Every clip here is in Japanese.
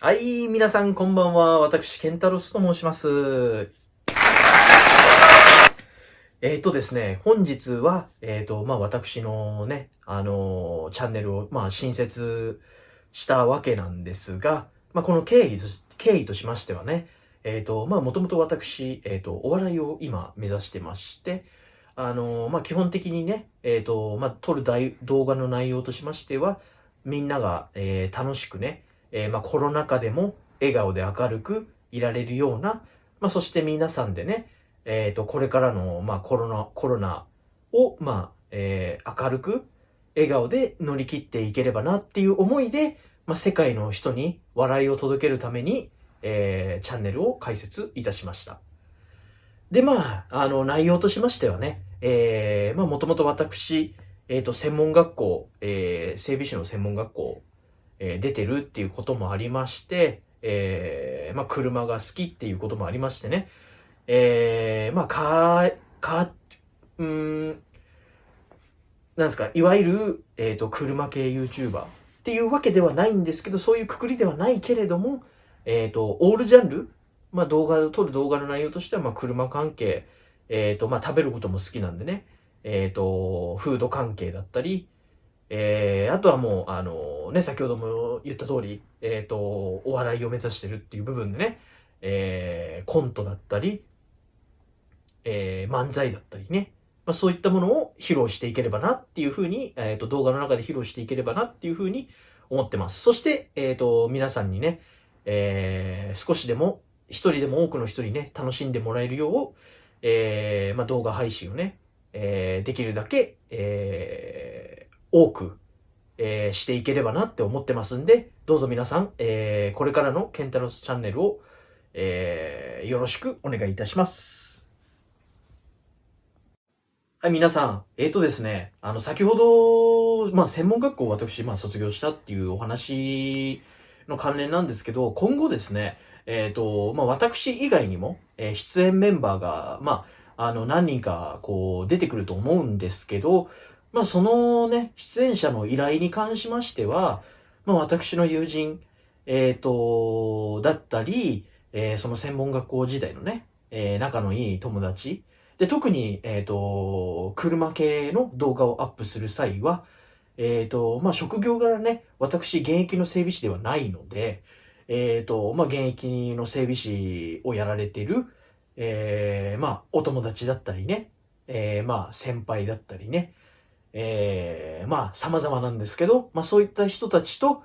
はい、皆さんこんばんは。私、ケンタロスと申します。ですね、本日は、私のね、チャンネルを、新設したわけなんですが、この経緯としましてはね、もともと私、お笑いを今目指してまして、基本的にね、撮る動画の内容としましては、みんなが、楽しくね、コロナ禍でも笑顔で明るくいられるような、そして皆さんでね、これからの、コロナを、明るく、笑顔で乗り切っていければなっていう思いで、世界の人に笑いを届けるために、チャンネルを開設いたしました。で、内容としましてはね、もともと私、専門学校、整備士の専門学校、出てるっていうこともありまして、車が好きっていうこともありましてね、えー、まあ、かか、うーん、なんですか、いわゆる、車系 YouTuber っていうわけではないんですけど、そういうくくりではないけれども、オールジャンル、撮る動画の内容としては、車関係、食べることも好きなんでね、フード関係だったり、あとはもう、先ほども言った通り、お笑いを目指してるっていう部分でね、コントだったり、漫才だったりね、そういったものを披露していければなっていうふうに、動画の中で披露していければなっていうふうに思ってます。そして、皆さんにね、少しでも、一人でも多くの人にね、楽しんでもらえるよう、動画配信をね、できるだけ、多く、していければなって思ってますんで、どうぞ皆さん、これからのケンタロスチャンネルを、よろしくお願いいたします。はい、皆さん。ですね、先ほど、専門学校を私、卒業したっていうお話の関連なんですけど、今後ですね、私以外にも、出演メンバーが、何人か、こう、出てくると思うんですけど、そのね、出演者の依頼に関しましては、私の友人、だったり、その専門学校時代のね、仲のいい友達、で、特に、車系の動画をアップする際は、職業柄ね、私、現役の整備士ではないので、現役の整備士をやられている、お友達だったりね、先輩だったりね、様々なんですけど、そういった人たちと、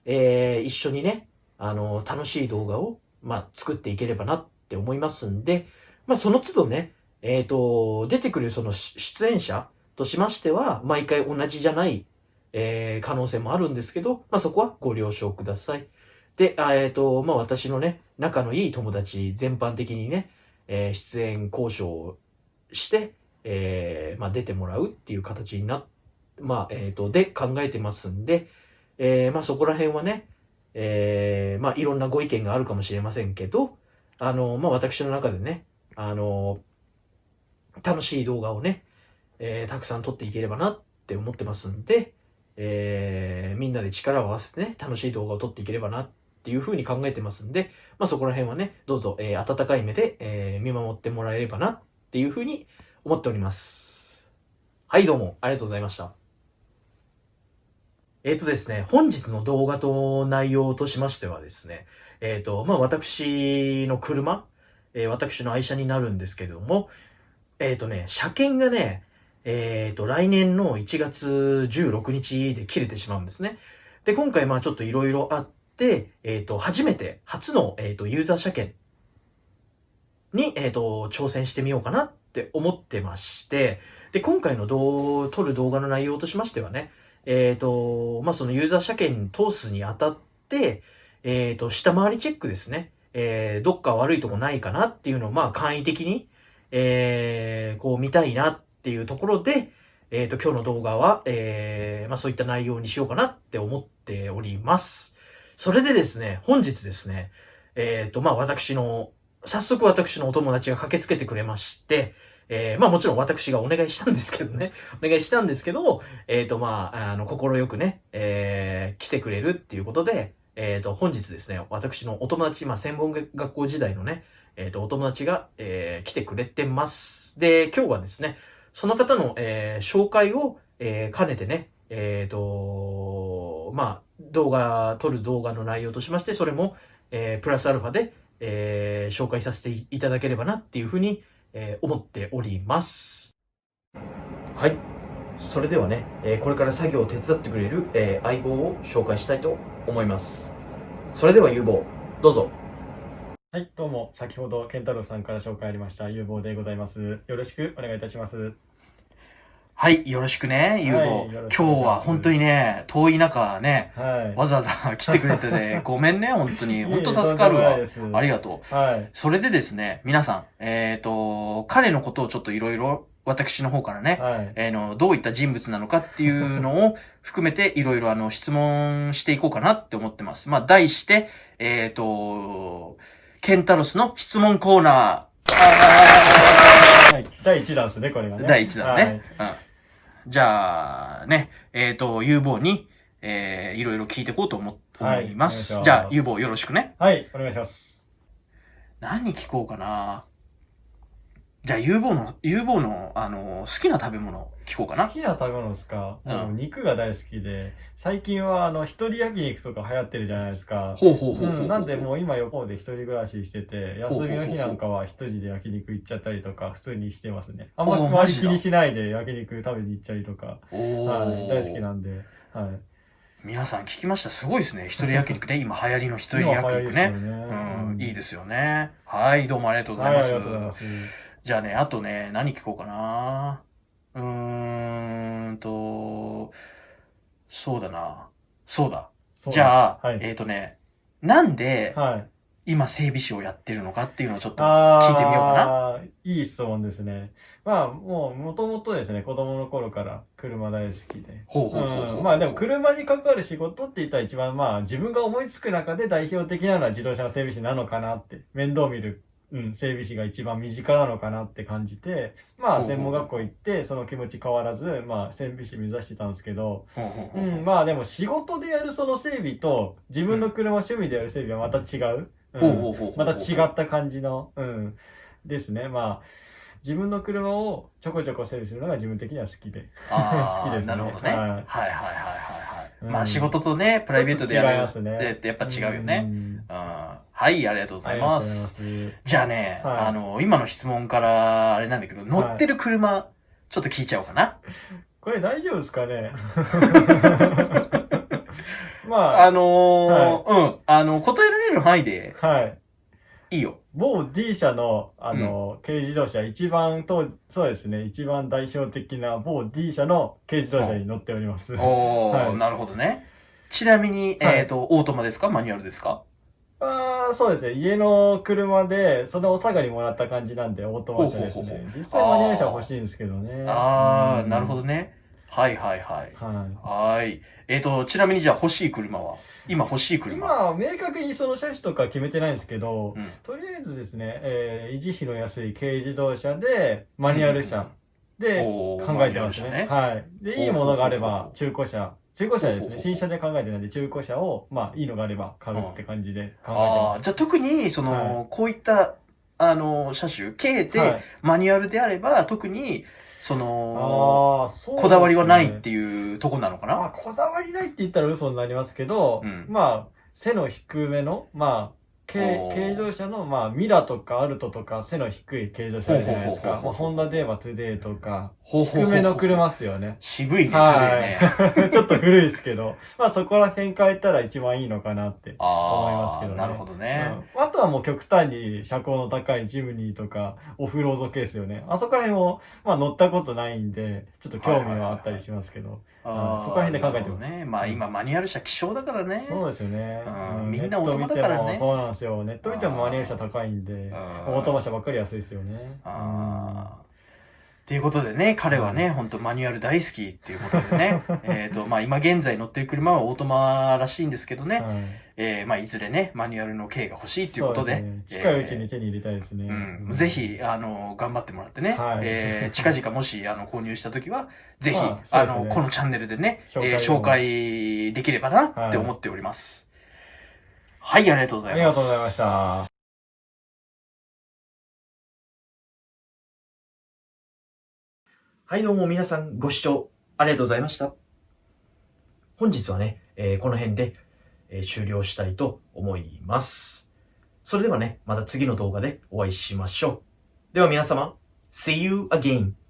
一緒にね、楽しい動画を、作っていければなって思いますんで、その都度ね、出てくるその出演者としましては、毎回同じじゃない、可能性もあるんですけど、そこはご了承ください。で、私のね、仲のいい友達全般的にね、出演交渉をして、出てもらうっていう形にで考えてますんで、そこら辺はね、いろんなご意見があるかもしれませんけど、私の中でね、あの、楽しい動画をね、たくさん撮っていければなって思ってますんで、みんなで力を合わせてね、楽しい動画を撮っていければなっていう風に考えてますんで、そこら辺はね、どうぞ、温かい目で、見守ってもらえればなっていう風に思っております。はい、どうもありがとうございました。ですね、本日の動画と内容としましてはですね、私の車、私の愛車になるんですけれども、車検がね、来年の1月16日で切れてしまうんですね。で、今回ちょっといろいろあって、初の、ユーザー車検に、挑戦してみようかなって思ってまして、で、今回の撮る動画の内容としましてはね、そのユーザー車検通すにあたって、下回りチェックですね。どっか悪いとこないかなっていうのを、簡易的に、こう見たいなっていうところで、今日の動画は、そういった内容にしようかなって思っております。それでですね、本日ですね、早速私のお友達が駆けつけてくれまして、もちろん私がお願いしたんですけどね、お願いしたんですけど、快くね、来てくれるっていうことで、本日ですね、私のお友達、専門学校時代のね、お友達が、来てくれてます。で、今日はですね、その方の、紹介を、兼ねてね、撮る動画の内容としまして、それも、プラスアルファで、紹介させていただければなっていうふうに、思っております。はい。それではね、これから作業を手伝ってくれる、相棒を紹介したいと思います。それでは有望、どうぞ。はい、どうも、先ほど健太郎さんから紹介ありました有望でございます。よろしくお願いいたします。はい、よろしくね、ゆうぼ。よろしくお願いします今日は本当にね、遠い中ね、はい。わざわざ来てくれてね、ごめんね、本当に。本当助かるわ。ありがとう。はい。それでですね、皆さん、彼のことをちょっといろいろ、私の方からね、はい。どういった人物なのかっていうのを含めていろいろ質問していこうかなって思ってます。題して、ケンタロスの質問コーナー。はい。第1弾ですね、これがね。第1弾ね。うん。じゃあ、ね、有望に、いろいろ聞いていこうと思います。じゃあ、有望よろしくね。はい、お願いします。何聞こうかな。じゃあ、有望の、好きな食べ物聞こうかな。好きな食べ物ですか？肉が大好きで、最近は一人焼肉とか流行ってるじゃないですか。なんでもう今横で一人暮らししてて、休みの日なんかは一人で焼肉行っちゃったりとか、普通にしてますね。あんまり周り気にしないで焼肉食べに行っちゃりとか、はい、大好きなんで、はい。皆さん聞きました？すごいですね。一人焼肉ね。今流行りの一人焼肉ね。いいですよね。はい、どうもありがとうございます。ありがとうございます。じゃあね、あとね、何聞こうかな。そうだな。そうだ。じゃあ、なんで、今整備士をやってるのかっていうのをちょっと聞いてみようかな。いい質問ですね。もともとですね、子供の頃から車大好きで。でも車に関わる仕事って言ったら一番自分が思いつく中で代表的なのは自動車の整備士なのかなって、面倒見る整備士が一番身近なのかなって感じて、専門学校行って、その気持ち変わらず、整備士目指してたんですけど、でも仕事でやるその整備と、自分の車趣味でやる整備はまた違う。また違った感じの、ですね。自分の車をちょこちょこ整備するのが自分的には好きで。好きですね。なるほどね。はいはいはいはい。仕事とね、プライベートでやるってやっぱ違うよね。はい、ありがとうございます。じゃあね、今の質問からあれなんだけど、乗ってる車、ちょっと聞いちゃおうかな。これ大丈夫ですかね？答えられる範囲で、いいよ。某 D 社の、軽自動車、そうですね、一番代表的な某 D 社の軽自動車に乗っております。なるほどね。ちなみに、オートマですか？マニュアルですか？そうですね。家の車で、そのお下がりもらった感じなんで、オートマ車ですね。実際マニュアル車欲しいんですけどね。なるほどね。はいはいはい。はい。ちなみにじゃあ欲しい車は？今欲しい車。今、明確にその車種とか決めてないんですけど、とりあえずですね、維持費の安い軽自動車で、マニュアル車で考えてますね。はい。で、いいものがあれば、中古車ですね。新車で考えてないんで、中古車を、いいのがあれば買うって感じで考えてます。じゃあ特に、こういった、車種、軽で、マニュアルであれば、特に、こだわりはないっていうとこなのかな？こだわりないって言ったら嘘になりますけど、背の低めの、軽自動車の、ミラとかアルトとか背の低い軽自動車あるじゃないですか。ホンダデーバトゥデイとか、低めの車っすよね。渋いね、トゥデイね。ちょっと古いですけど、そこら辺変えたら一番いいのかなって思いますけどね。なるほどね。あとはもう極端に車高の高いジムニーとか、オフロード系ですよね。あそこら辺も、乗ったことないんで、ちょっと興味はあったりしますけど。そこら辺で考えてますね。今マニュアル車希少だからね。そうですよね。みんなオートマだからね。そうなんですよ。ネット見てもマニュアル車高いんで、オートマ車ばっかり安いですよね。っていうことでね、彼はね、本当マニュアル大好きっていうことでね、今現在乗ってる車はオートマらしいんですけどね、いずれね、マニュアルの軽が欲しいっていうことで、近いうちに手に入れたいですね。ぜひ、頑張ってもらってね、近々もし、購入したときは、ぜひ、このチャンネルでね、紹介できればなって思っております。はい、ありがとうございます。ありがとうございました。はい、どうも皆さんご視聴ありがとうございました。本日はね、この辺で、終了したいと思います。それではね、また次の動画でお会いしましょう。では皆様、See you again!